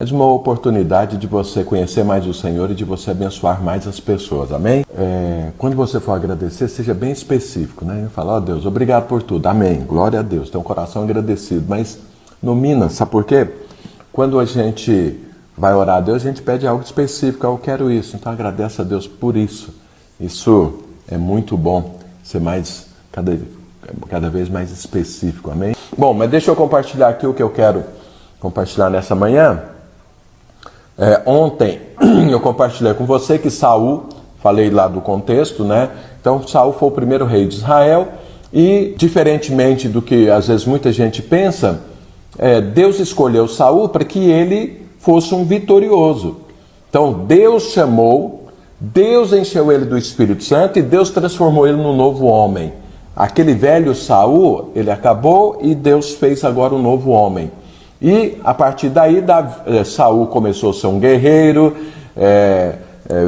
Mais uma oportunidade de você conhecer mais o Senhor e de você abençoar mais as pessoas, amém? Quando você for agradecer, seja bem específico, né? Fala, ó Deus, obrigado por tudo, amém, glória a Deus, tem um coração agradecido, mas nomina, sabe por quê? Quando a gente vai orar a Deus, a gente pede algo específico, eu quero isso, então agradece a Deus por isso. Isso é muito bom, ser mais, cada vez mais específico, amém? Bom, mas deixa eu compartilhar aqui o que eu quero compartilhar nessa manhã. Ontem eu compartilhei com você que Saul, falei lá do contexto, né? Então Saul foi o primeiro rei de Israel e, diferentemente do que às vezes muita gente pensa, Deus escolheu Saul para que ele fosse um vitorioso. Então Deus chamou, Deus encheu ele do Espírito Santo e Deus transformou ele num novo homem. Aquele velho Saul, ele acabou e Deus fez agora um novo homem. E a partir daí, Saul começou a ser um guerreiro,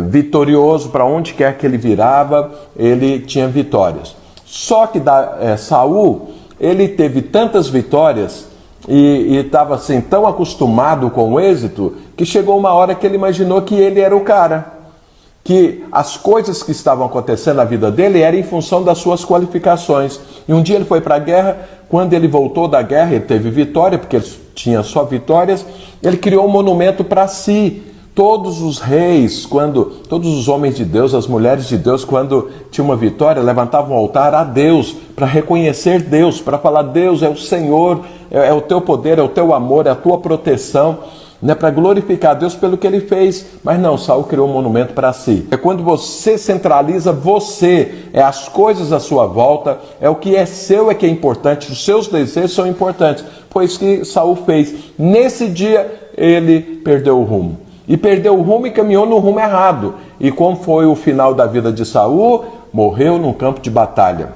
vitorioso, para onde quer que ele virava, ele tinha vitórias. Só que Saul, ele teve tantas vitórias e estava assim, tão acostumado com o êxito, que chegou uma hora que ele imaginou que ele era o cara. Que as coisas que estavam acontecendo na vida dele eram em função das suas qualificações. E um dia ele foi para a guerra, quando ele voltou da guerra, ele teve vitória, porque ele tinha só vitórias, ele criou um monumento para si. Todos os reis, todos os homens de Deus, as mulheres de Deus, quando tinha uma vitória, levantavam um altar a Deus, para reconhecer Deus, para falar, Deus é o Senhor, é o teu poder, é o teu amor, é a tua proteção. Né, para glorificar Deus pelo que ele fez. Mas não, Saul criou um monumento para si. É quando você centraliza você, as coisas à sua volta, o que é seu que é importante, os seus desejos são importantes. Foi isso que Saul fez. Nesse dia, ele perdeu o rumo. E perdeu o rumo e caminhou no rumo errado. E como foi o final da vida de Saul? Morreu num campo de batalha.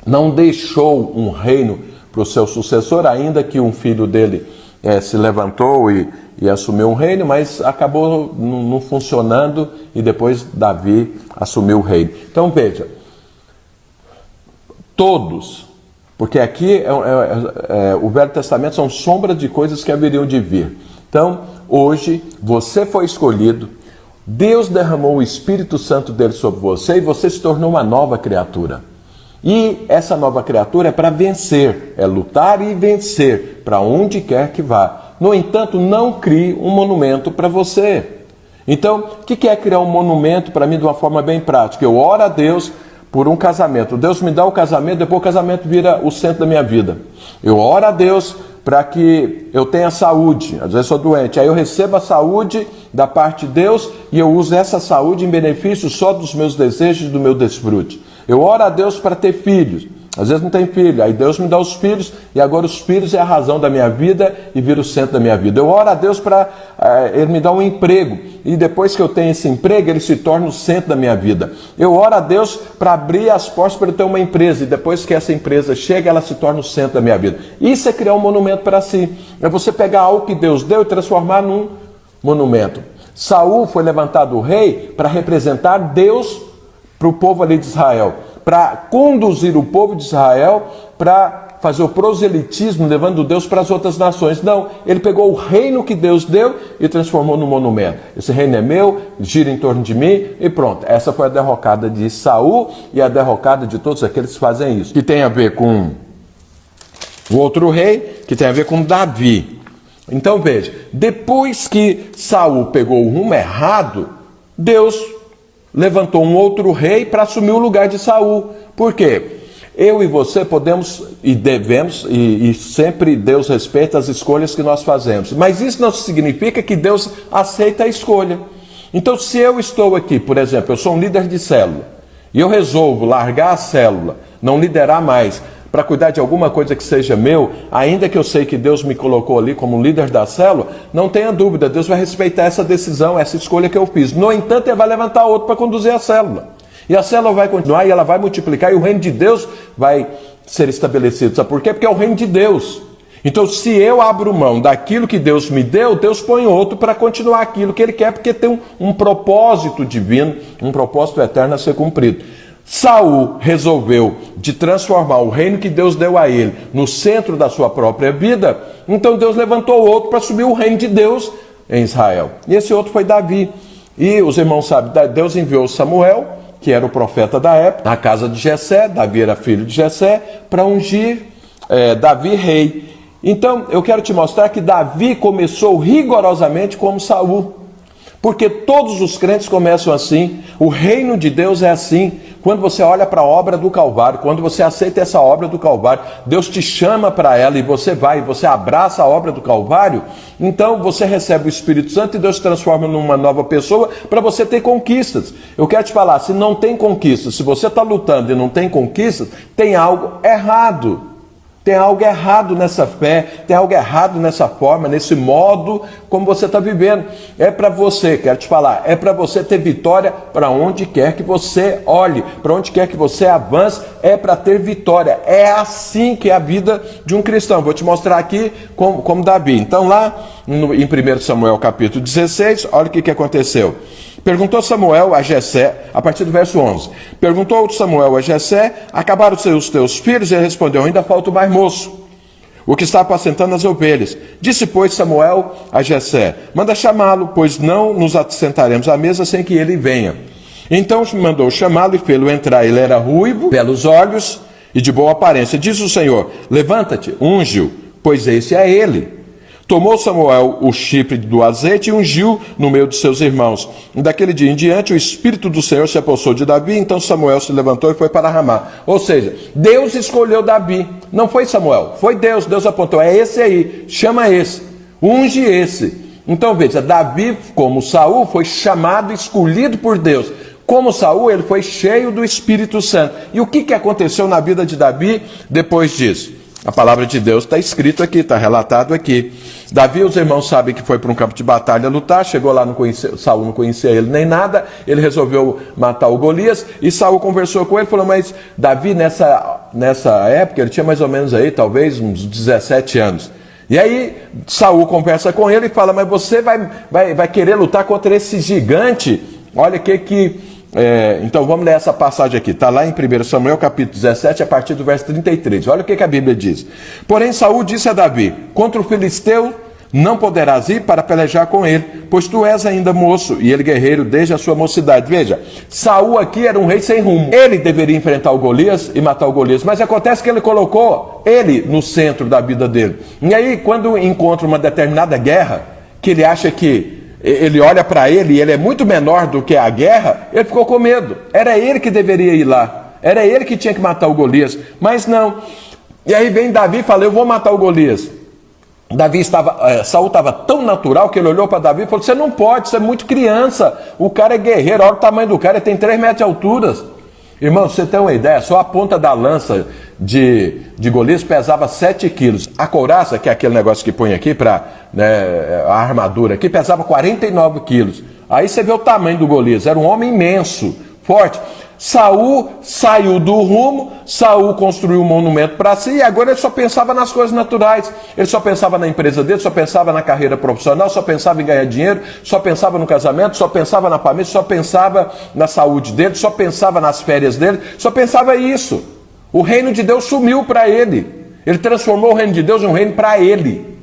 Não deixou um reino para o seu sucessor, ainda que um filho dele se levantou e assumiu um reino, mas acabou não funcionando e depois Davi assumiu o reino. Então veja, todos, porque aqui o Velho Testamento são sombras de coisas que haveriam de vir. Então hoje você foi escolhido, Deus derramou o Espírito Santo dele sobre você e você se tornou uma nova criatura. E essa nova criatura é para vencer, é lutar e vencer, para onde quer que vá. No entanto, não crie um monumento para você. Então, o que é criar um monumento para mim de uma forma bem prática? Eu oro a Deus por um casamento. Deus me dá o casamento, depois o casamento vira o centro da minha vida. Eu oro a Deus para que eu tenha saúde, às vezes sou doente, aí eu recebo a saúde da parte de Deus e eu uso essa saúde em benefício só dos meus desejos e do meu desfrute. Eu oro a Deus para ter filhos, às vezes não tem filho, aí Deus me dá os filhos e agora os filhos é a razão da minha vida e vira o centro da minha vida. Eu oro a Deus para Ele me dar um emprego e depois que eu tenho esse emprego ele se torna o centro da minha vida. Eu oro a Deus para abrir as portas para eu ter uma empresa e depois que essa empresa chega ela se torna o centro da minha vida. Isso é criar um monumento para si, é você pegar algo que Deus deu e transformar num monumento. Saul foi levantado rei para representar Deus para o povo ali de Israel, para conduzir o povo de Israel, para fazer o proselitismo, levando Deus para as outras nações. Não, ele pegou o reino que Deus deu e transformou num monumento. Esse reino é meu, gira em torno de mim e pronto. Essa foi a derrocada de Saul e a derrocada de todos aqueles que fazem isso. Que tem a ver com o outro rei, que tem a ver com Davi. Então veja, depois que Saul pegou o rumo errado, Deus levantou um outro rei para assumir o lugar de Saul. Por quê? Eu e você podemos e devemos, e sempre Deus respeita as escolhas que nós fazemos. Mas isso não significa que Deus aceita a escolha. Então, se eu estou aqui, por exemplo, eu sou um líder de célula, e eu resolvo largar a célula, não liderar mais, para cuidar de alguma coisa que seja meu, ainda que eu sei que Deus me colocou ali como líder da célula, não tenha dúvida, Deus vai respeitar essa decisão, essa escolha que eu fiz. No entanto, Ele vai levantar outro para conduzir a célula. E a célula vai continuar e ela vai multiplicar e o reino de Deus vai ser estabelecido. Sabe por quê? Porque é o reino de Deus. Então, se eu abro mão daquilo que Deus me deu, Deus põe outro para continuar aquilo que Ele quer, porque tem um propósito divino, um propósito eterno a ser cumprido. Saul resolveu de transformar o reino que Deus deu a ele no centro da sua própria vida, então Deus levantou outro para assumir o reino de Deus em Israel. E esse outro foi Davi. E os irmãos sabem, Deus enviou Samuel, que era o profeta da época, na casa de Jessé. Davi era filho de Jessé, para ungir Davi rei. Então, eu quero te mostrar que Davi começou rigorosamente como Saul. Porque todos os crentes começam assim. O reino de Deus é assim. Quando você olha para a obra do Calvário, quando você aceita essa obra do Calvário, Deus te chama para ela e você vai, você abraça a obra do Calvário, então você recebe o Espírito Santo e Deus te transforma numa nova pessoa para você ter conquistas. Eu quero te falar, se não tem conquistas, se você está lutando e não tem conquistas, tem algo errado. Tem algo errado nessa fé, tem algo errado nessa forma, nesse modo como você está vivendo. É para você, quero te falar, é para você ter vitória para onde quer que você olhe, para onde quer que você avance, é para ter vitória. É assim que é a vida de um cristão. Vou te mostrar aqui como Davi. Então lá em 1 Samuel capítulo 16, olha o que aconteceu. Perguntou Samuel a Jessé, a partir do verso 11. Perguntou Samuel a Jessé, acabaram-se os teus filhos? E ele respondeu, ainda falta o mais moço, o que está apacentando as ovelhas. Disse, pois, Samuel a Jessé, manda chamá-lo, pois não nos assentaremos à mesa sem que ele venha. Então mandou chamá-lo e fê-lo entrar. Ele era ruivo, belos olhos e de boa aparência. Diz o Senhor, levanta-te, unge-o, pois esse é ele. Tomou Samuel o chifre do azeite e ungiu no meio de seus irmãos. Daquele dia em diante, o Espírito do Senhor se apossou de Davi, então Samuel se levantou e foi para Ramá. Ou seja, Deus escolheu Davi. Não foi Samuel, foi Deus. Deus apontou, é esse aí, chama esse, unge esse. Então veja, Davi, como Saul, foi chamado, escolhido por Deus. Como Saul, ele foi cheio do Espírito Santo. E o que aconteceu na vida de Davi depois disso? A palavra de Deus está escrito aqui, está relatado aqui. Davi, os irmãos sabem que foi para um campo de batalha lutar, chegou lá, Saul não conhecia ele nem nada, ele resolveu matar o Golias, e Saul conversou com ele, falou, mas Davi nessa época, ele tinha mais ou menos aí, talvez uns 17 anos. E aí Saul conversa com ele e fala, mas você vai querer lutar contra esse gigante? Olha então vamos ler essa passagem aqui, está lá em 1 Samuel capítulo 17, a partir do verso 33, olha o que a Bíblia diz. Porém Saul disse a Davi, contra o filisteu não poderás ir para pelejar com ele, pois tu és ainda moço, e ele guerreiro desde a sua mocidade. Veja, Saul aqui era um rei sem rumo, ele deveria enfrentar o Golias e matar o Golias, mas acontece que ele colocou ele no centro da vida dele, e aí quando encontra uma determinada guerra, que ele acha que ele olha para ele e ele é muito menor do que a guerra, ele ficou com medo. Era ele que deveria ir lá. Era ele que tinha que matar o Golias. Mas não. E aí vem Davi e fala, eu vou matar o Golias. Saul estava tão natural que ele olhou para Davi e falou, você não pode, você é muito criança. O cara é guerreiro, olha o tamanho do cara, ele tem 3 metros de altura. Irmão, você tem uma ideia, só a ponta da lança de Golias pesava 7 quilos. A couraça, que é aquele negócio que põe aqui para a armadura aqui, pesava 49 quilos. Aí você vê o tamanho do Golias, era um homem imenso, forte. Saul saiu do rumo, Saul construiu um monumento para si e agora ele só pensava nas coisas naturais. Ele só pensava na empresa dele, só pensava na carreira profissional, só pensava em ganhar dinheiro, só pensava no casamento, só pensava na família, só pensava na saúde dele, só pensava nas férias dele, só pensava isso. O reino de Deus sumiu para ele. Ele transformou o reino de Deus em um reino para ele.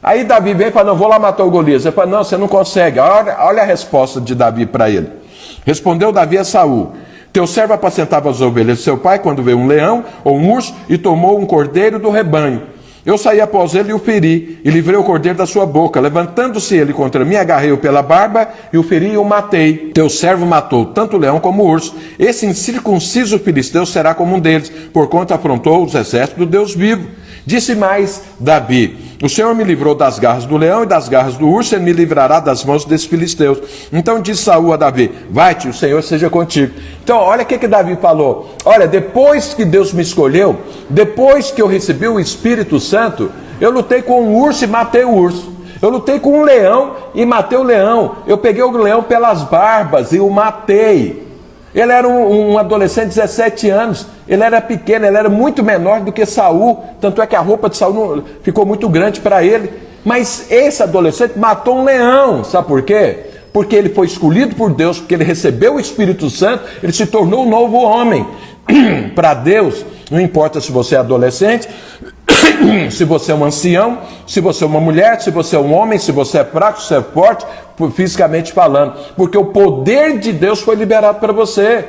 Aí Davi vem e fala, não, vou lá matar o Golias. Ele fala, não, você não consegue. Olha a resposta de Davi para ele. Respondeu Davi a Saul, teu servo apacentava as ovelhas de seu pai quando veio um leão ou um urso e tomou um cordeiro do rebanho. Eu saí após ele e o feri, e livrei o cordeiro da sua boca. Levantando-se ele contra mim, agarrei-o pela barba e o feri e o matei. Teu servo matou tanto o leão como o urso. Esse incircunciso filisteu será como um deles, porquanto afrontou os exércitos do Deus vivo. Disse mais Davi, o Senhor me livrou das garras do leão e das garras do urso, ele me livrará das mãos desses filisteus. Então disse Saul a Davi, vai-te, o Senhor seja contigo. Então olha o que Davi falou, olha, depois que Deus me escolheu, depois que eu recebi o Espírito Santo, eu lutei com um urso e matei o urso. Eu lutei com um leão e matei o leão. Eu peguei o leão pelas barbas e o matei. Ele era um adolescente de 17 anos, ele era pequeno, ele era muito menor do que Saul, tanto é que a roupa de Saul ficou muito grande para ele. Mas esse adolescente matou um leão, sabe por quê? Porque ele foi escolhido por Deus, porque ele recebeu o Espírito Santo, ele se tornou um novo homem. Para Deus, não importa se você é adolescente, Se você é um ancião, se você é uma mulher, se você é um homem, se você é fraco, se você é forte, fisicamente falando. Porque o poder de Deus foi liberado para você.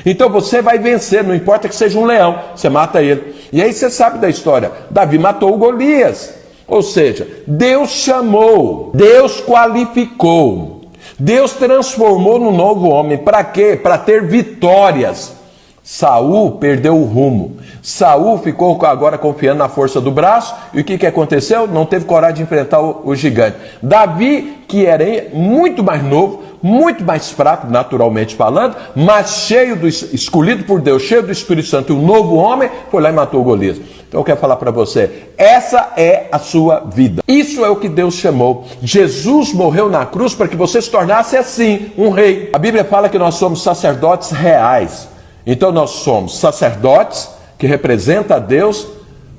Então você vai vencer, não importa que seja um leão, você mata ele. E aí você sabe da história, Davi matou o Golias. Ou seja, Deus chamou, Deus qualificou, Deus transformou no novo homem. Para quê? Para ter vitórias. Saul perdeu o rumo. Saul ficou agora confiando na força do braço. E o que aconteceu? Não teve coragem de enfrentar o gigante. Davi, que era muito mais novo, muito mais fraco, naturalmente falando, mas escolhido por Deus, cheio do Espírito Santo, e um novo homem, foi lá e matou o Golias. Então eu quero falar para você, essa é a sua vida. Isso é o que Deus chamou. Jesus morreu na cruz para que você se tornasse assim, um rei. A Bíblia fala que nós somos sacerdotes reais. Então nós somos sacerdotes que representam a Deus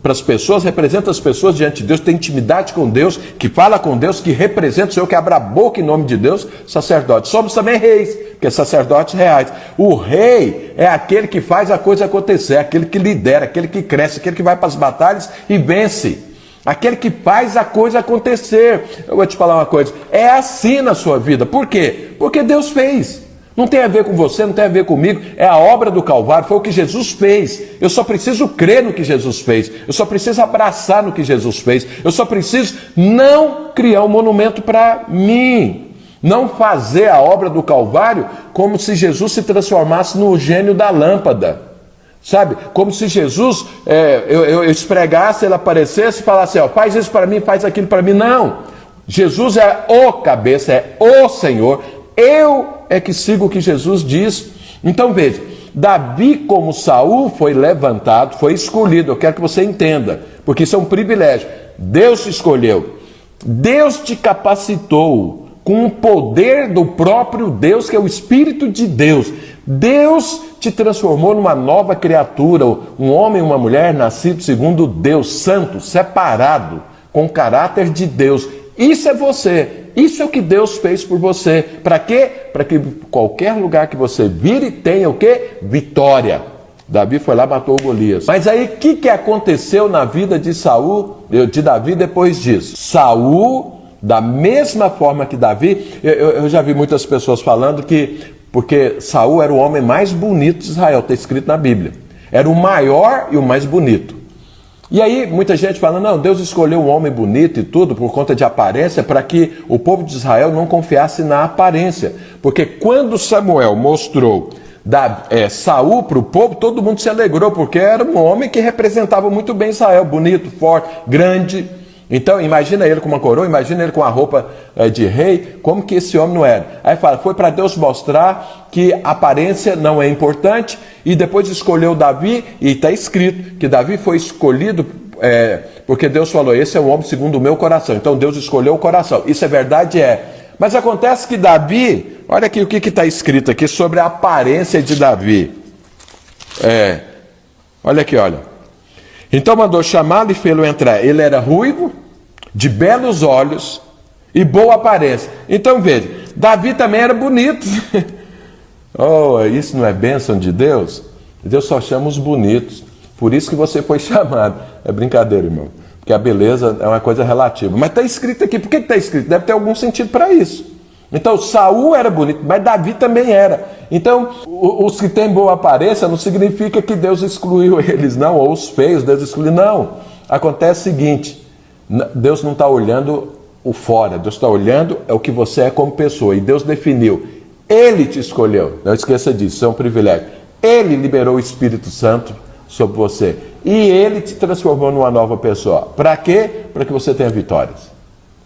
para as pessoas, representa as pessoas diante de Deus, tem intimidade com Deus, que fala com Deus, que representa o Senhor, que abre a boca em nome de Deus, sacerdote. Somos também reis, que é sacerdotes reais. O rei é aquele que faz a coisa acontecer, aquele que lidera, aquele que cresce, aquele que vai para as batalhas e vence. Aquele que faz a coisa acontecer. Eu vou te falar uma coisa, é assim na sua vida. Por quê? Porque Deus fez. Não tem a ver com você, não tem a ver comigo, é a obra do Calvário, foi o que Jesus fez. Eu só preciso crer no que Jesus fez, eu só preciso abraçar no que Jesus fez, eu só preciso não criar um monumento para mim, não fazer a obra do Calvário como se Jesus se transformasse no gênio da lâmpada, sabe? Como se Jesus, eu espregasse, ele aparecesse e falasse, ó, faz isso para mim, faz aquilo para mim. Não, Jesus é o cabeça, é o Senhor. Eu é que sigo o que Jesus diz. Então veja, Davi como Saul foi levantado, foi escolhido. Eu quero que você entenda, porque isso é um privilégio. Deus te escolheu, Deus te capacitou com o poder do próprio Deus, que é o Espírito de Deus. Deus te transformou numa nova criatura, um homem e uma mulher nascido segundo Deus, santo, separado, com o caráter de Deus. Isso é você. Isso é o que Deus fez por você. Para quê? Para que qualquer lugar que você vire tenha o quê? Vitória. Davi foi lá e matou o Golias. Mas aí o que aconteceu na vida de Davi depois disso? Saul, da mesma forma que Davi, eu já vi muitas pessoas falando que porque Saul era o homem mais bonito de Israel, está escrito na Bíblia. Era o maior e o mais bonito. E aí muita gente fala, não, Deus escolheu um homem bonito e tudo por conta de aparência para que o povo de Israel não confiasse na aparência. Porque quando Samuel mostrou Saul para o povo, todo mundo se alegrou, porque era um homem que representava muito bem Israel, bonito, forte, grande. Então imagina ele com uma coroa, imagina ele com a roupa de rei, como que esse homem não era. Aí fala, foi para Deus mostrar que a aparência não é importante, e depois escolheu Davi, e está escrito que Davi foi escolhido porque Deus falou, esse é um homem segundo o meu coração. Então Deus escolheu o coração, isso é verdade, Mas acontece que Davi, olha aqui o que está escrito aqui sobre a aparência de Davi. Olha aqui, olha. Então mandou chamá-lo e fê-lo entrar. Ele era ruivo, de belos olhos e boa aparência. Então veja, Davi também era bonito. Oh, isso não é bênção de Deus? Deus só chama os bonitos. Por isso que você foi chamado. É brincadeira, irmão. Porque a beleza é uma coisa relativa. Mas está escrito aqui. Por que está escrito? Deve ter algum sentido para isso. Então Saul era bonito, mas Davi também era. Então os que têm boa aparência não significa que Deus excluiu eles, não. Ou os feios, Deus excluiu, não. Acontece o seguinte, Deus não está olhando o fora, Deus está olhando o que você é como pessoa. E Deus definiu, Ele te escolheu. Não esqueça disso, isso é um privilégio. Ele liberou o Espírito Santo sobre você. E Ele te transformou numa nova pessoa. Para quê? Para que você tenha vitórias.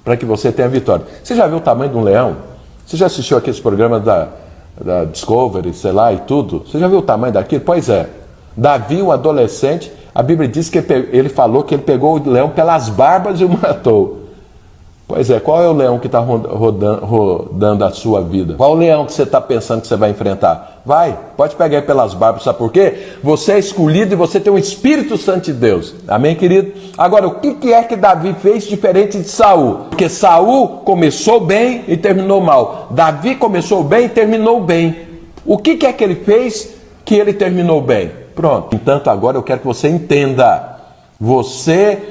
Para que você tenha vitória. Você já viu o tamanho de um leão? Você já assistiu aqueles programas da Discovery, sei lá, e tudo? Você já viu o tamanho daquilo? Pois é. Davi, um adolescente, a Bíblia diz que ele falou que ele pegou o leão pelas barbas e o matou. Pois é, qual é o leão que está rodando a sua vida? Qual o leão que você está pensando que você vai enfrentar? Vai, pode pegar ele pelas barbas, sabe por quê? Você é escolhido e você tem o Espírito Santo de Deus. Amém, querido? Agora, o que é que Davi fez diferente de Saul? Porque Saul começou bem e terminou mal. Davi começou bem e terminou bem. O que é que ele fez que ele terminou bem? Pronto. Entanto, agora eu quero que você entenda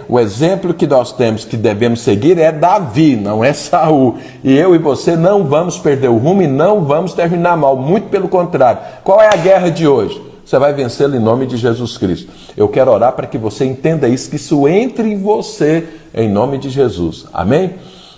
O exemplo que nós temos, que devemos seguir, é Davi, não é Saul. E eu e você não vamos perder o rumo e não vamos terminar mal, muito pelo contrário. Qual é a guerra de hoje? Você vai vencê-la em nome de Jesus Cristo. Eu quero orar para que você entenda isso, que isso entre em você, em nome de Jesus. Amém?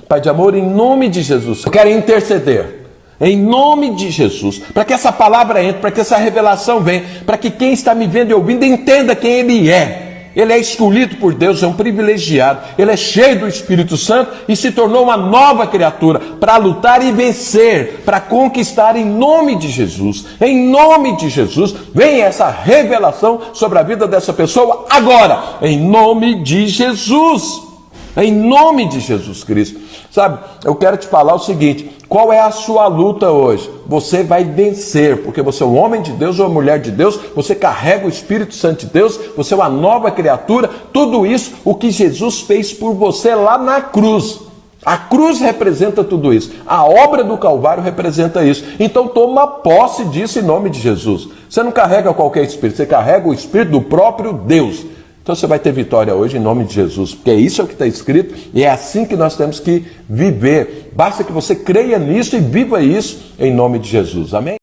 Pai de amor, em nome de Jesus, eu quero interceder. Em nome de Jesus, para que essa palavra entre, para que essa revelação venha, para que quem está me vendo e ouvindo entenda quem Ele é. Ele é escolhido por Deus, é um privilegiado, ele é cheio do Espírito Santo e se tornou uma nova criatura para lutar e vencer, para conquistar em nome de Jesus. Em nome de Jesus, vem essa revelação sobre a vida dessa pessoa agora, em nome de Jesus. Em nome de Jesus Cristo. Sabe, eu quero te falar o seguinte: qual é a sua luta hoje? Você vai vencer, porque você é um homem de Deus ou uma mulher de Deus, você carrega o Espírito Santo de Deus, você é uma nova criatura, tudo isso, o que Jesus fez por você lá na cruz. A cruz representa tudo isso, a obra do Calvário representa isso. Então toma posse disso em nome de Jesus. Você não carrega qualquer espírito, você carrega o Espírito do próprio Deus. Então você vai ter vitória hoje em nome de Jesus, porque isso é o que está escrito e é assim que nós temos que viver. Basta que você creia nisso e viva isso em nome de Jesus. Amém?